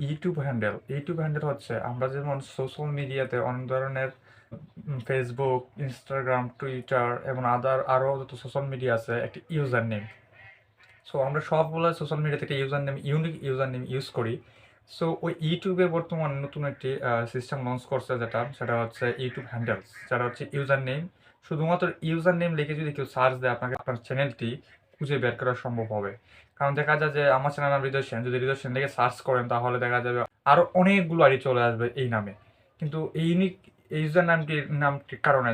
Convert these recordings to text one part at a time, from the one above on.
YouTube handle হচ্ছে আমরা যেমন সোশ্যাল মিডিয়াতে অনেক ধরনের ফেসবুক, ইনস্টাগ্রাম, টুইটার এবং আরও যত সোশ্যাল মিডিয়া আছে একটা ইউজার নেম। সো আমরা সবগুলো সোশ্যাল মিডিয়া থেকে ইউনিক ইউজার নেম ইউজ করি। সো ওই ইউটিউবে বর্তমানে নতুন একটি সিস্টেম লঞ্চ করছে, সেটা হচ্ছে ইউটিউব হ্যান্ডেলস, যেটা হচ্ছে ইউজার নেম। শুধুমাত্র ইউজার নেম লিখে যদি কেউ সার্চ দেয়, আপনার চ্যানেলটি খুঁজে বের করা সম্ভব হবে। কারণ দেখা যায় যে আমার চ্যানেল নাম হৃদয় সেন, যদি হৃদয় সেন লিখে সার্চ করেন তাহলে দেখা যাবে আরও অনেকগুলো আইডি চলে আসবে এই নামে। কিন্তু এই ইউনিক ইউজার নামটির কারণে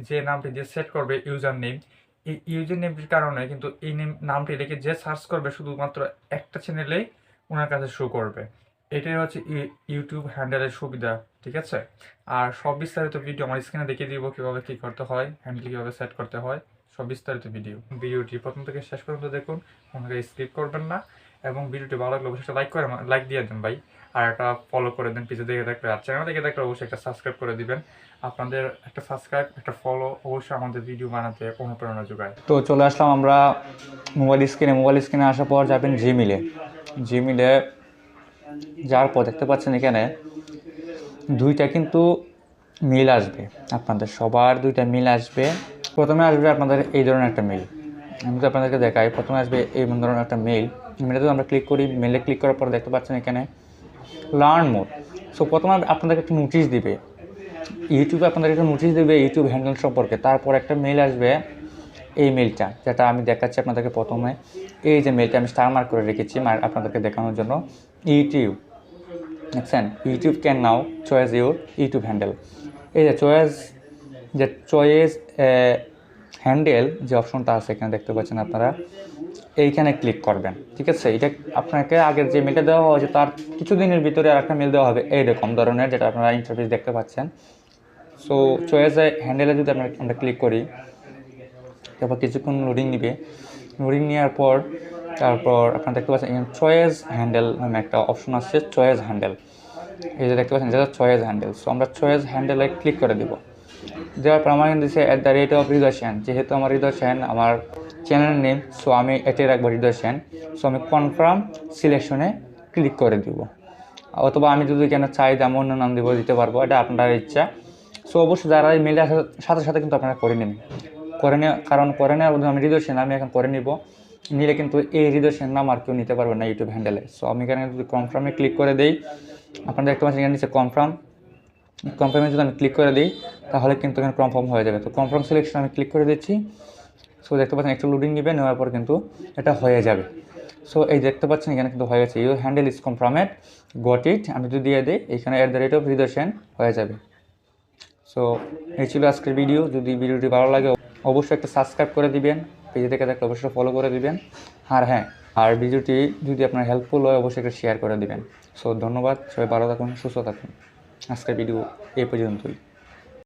যে নামটি দিয়ে সেট করবে ইউজার নেম, এই ইউজার নেমটির কারণে কিন্তু এই নামটি রেখে যে সার্চ করবে শুধুমাত্র একটা চ্যানেলেই ওনার কাছে শো করবে। এটাই হচ্ছে ইউটিউব হ্যান্ডেলের সুবিধা, ঠিক আছে? আর সব বিস্তারিত ভিডিও আমার স্ক্রিনে দেখিয়ে দিব, কীভাবে কী করতে হয়, হ্যান্ডেল কীভাবে সেট করতে হয়, সব বিস্তারিত ভিডিওটি প্রথম থেকে শেষ পর্যন্ত দেখুন, আমাকে স্কিপ করবেন না। এবং ভিডিওটি ভালো লাগলে অবশ্যই লাইক দিয়ে দেন ভাই, আর একটা ফলো করে দেন পিছনে দেখে থাকলে, আর চ্যানেল দেখে থাকলে অবশ্যই একটা সাবস্ক্রাইব করে দিবেন। আপনাদের একটা সাবস্ক্রাইব, একটা ফলো অবশ্যই আমাদের ভিডিও বানাতে অনুপ্রেরণা যোগায়। তো চলে আসলাম আমরা মোবাইল স্ক্রিনে আসার পর যাবেন জিমেলে যাওয়ার পর দেখতে পাচ্ছেন এখানে দুইটা কিন্তু মেল আসবে, আপনাদের সবার দুইটা মেল আসবে। প্রথমে আসবে আপনাদের এই ধরনের একটা মেল, আমি তো আপনাদেরকে দেখাই। প্রথমে আসবে এই ধরনের একটা মেলে যদি আমরা ক্লিক করি, মেলে ক্লিক করার পর দেখতে পাচ্ছেন এখানে লার্ন মোড। সো প্রথমে আপনাদেরকে একটা নোটিশ দিবে, ইউটিউবে আপনাদের একটা নোটিশ দেবে ইউটিউব হ্যান্ডেল সম্পর্কে। তারপর একটা মেল আসবে, এই মেলটা যেটা আমি দেখাচ্ছি আপনাদেরকে। প্রথমে এই যে মেলটা আমি স্টার মার্ক করে রেখেছি আপনাদেরকে দেখানোর জন্য, ইউটিউব দেখছেন, YouTube can now choice your YouTube handle. এই যে চয়েস হ্যান্ডেল যে অপশনটা আছে এখানে দেখতে পাচ্ছেন আপনারা, এইখানে ক্লিক করবেন, ঠিক আছে? এটা আপনাকে আগের যে মেলটা দেওয়া হয়েছে তার কিছুদিনের ভিতরে আর একটা মেল দেওয়া হবে এইরকম ধরনের, যেটা আপনারা ইন্টারফেস দেখতে পাচ্ছেন। সো চয়েস হ্যান্ডেলে যদি আমরা ক্লিক করি, তারপর কিছুক্ষণ লোডিং নিবে, লোডিং নেওয়ার পর তারপর আপনারা দেখতে পাচ্ছেন এখানে চয়েস হ্যান্ডেল নামে একটা অপশন আসছে, চয়েস হ্যান্ডেল। এই যে দেখতে পাচ্ছেন যেটা চয়েস হ্যান্ডেল। সো আমরা চয়েস হ্যান্ডেলে ক্লিক করে দেবো। দেওয়ার পর আমার দিচ্ছে @হৃদয় সেন, যেহেতু আমার হৃদয় সেন আমার চ্যানেল নেম, সো আমি এটাই রাখবো হৃদয় সেন। সো আমি কনফার্ম সিলেকশনে ক্লিক করে দিব, অথবা আমি যদি এখানে চাই যে আমি অন্য নাম দিতে পারবো, এটা আপনার ইচ্ছা। সো অবশ্যই যারা এই মেলে আসার সাথে সাথে কিন্তু আপনারা করে নেবেন, কারণ করে নেওয়ার মধ্যে আমি হৃদয় সেন আমি এখন করে নিলে কিন্তু এই হৃদয় সেন নাম আর কেউ নিতে পারবে না ইউটিউব হ্যান্ডেলে। সো আমি এখানে যদি কনফার্মে ক্লিক করে দিই, আপনারা দেখতে পাচ্ছেন এখানে নিচে কনফার্মে যদি আমি ক্লিক করে দিই তাহলে কিন্তু এখানে কনফার্ম হয়ে যাবে। তো কনফার্ম সিলেকশন আমি ক্লিক করে দিচ্ছি। সো দেখতে পাচ্ছেন একটু লোডিং নেবে, নেওয়ার পর কিন্তু এটা হয়ে যাবে। সো এই দেখতে পাচ্ছেন এখানে কিন্তু হয়ে গেছে, your handle is confirmed, got it. আমি যদি দিয়ে দিই এখানে @হৃদয় সেন হয়ে যাবে। সো এই ছিল আজকের ভিডিও। যদি ভিডিওটি ভালো লাগে অবশ্যই একটা সাবস্ক্রাইব করে দিবেন, পেজে দেখে থাকলে অবশ্যই ফলো করে দিবেন। আর ভিডিওটি যদি আপনার হেল্পফুল হয় অবশ্যই একটা শেয়ার করে দিবেন। সো ধন্যবাদ, সবাই ভালো থাকুন, সুস্থ থাকুন। আজকের ভিডিও এই পর্যন্তই।